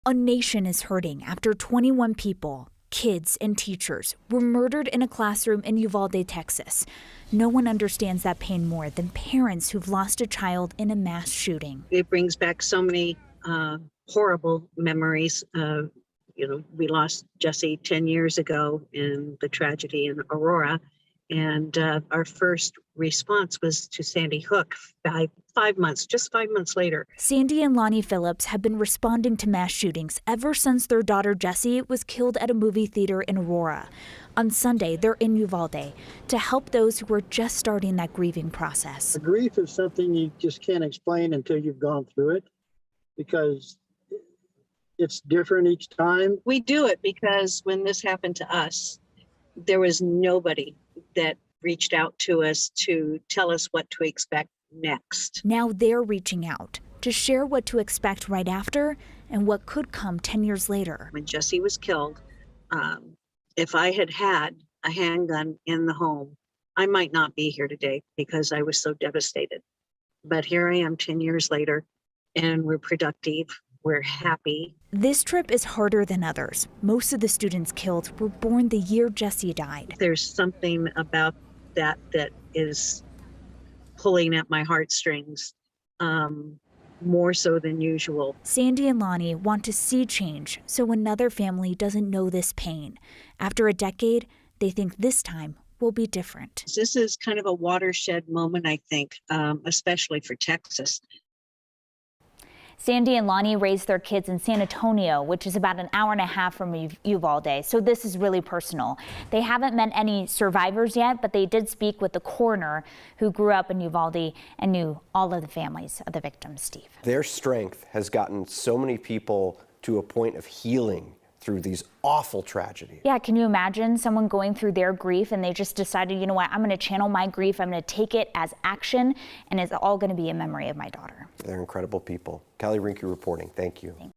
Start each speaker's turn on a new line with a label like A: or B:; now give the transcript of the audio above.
A: A nation is hurting after 21 people, kids and teachers, were murdered in a classroom in Uvalde, Texas. No one understands that pain more than parents who've lost a child in a mass shooting.
B: It brings back so many horrible memories. We lost Jessie 10 years ago in the tragedy in Aurora. And our first response was to Sandy Hook just 5 months later.
A: Sandy and Lonnie Phillips have been responding to mass shootings ever since their daughter Jessie was killed at a movie theater in Aurora. On Sunday, they're in Uvalde to help those who are just starting that grieving process.
C: The grief is something you just can't explain until you've gone through it, because it's different each time.
B: We do it because when this happened to us, there was nobody that reached out to us to tell us what to expect next.
A: Now they're reaching out to share what to expect right after and what could come 10 years later.
B: When Jessie was killed, if I had had a handgun in the home, I might not be here today because I was so devastated. But here I am 10 years later, and we're productive. We're happy.
A: This trip is harder than others. Most of the students killed were born the year Jessie died.
B: There's something about that is pulling at my heartstrings, more so than usual.
A: Sandy and Lonnie want to see change so another family doesn't know this pain. After a decade, they think this time will be different.
B: This is kind of a watershed moment, I think, especially for Texas.
D: Sandy and Lonnie raised their kids in San Antonio, which is about an hour and a half from Uvalde, so this is really personal. They haven't met any survivors yet, but they did speak with the coroner who grew up in Uvalde and knew all of the families of the victims, Steve.
E: Their strength has gotten so many people to a point of healing through these awful tragedies.
D: Yeah, can you imagine someone going through their grief and they just decided, you know what, I'm going to channel my grief, I'm going to take it as action, and it's all going to be in memory of my daughter.
E: They're incredible people. Callie Rinke reporting. Thank you.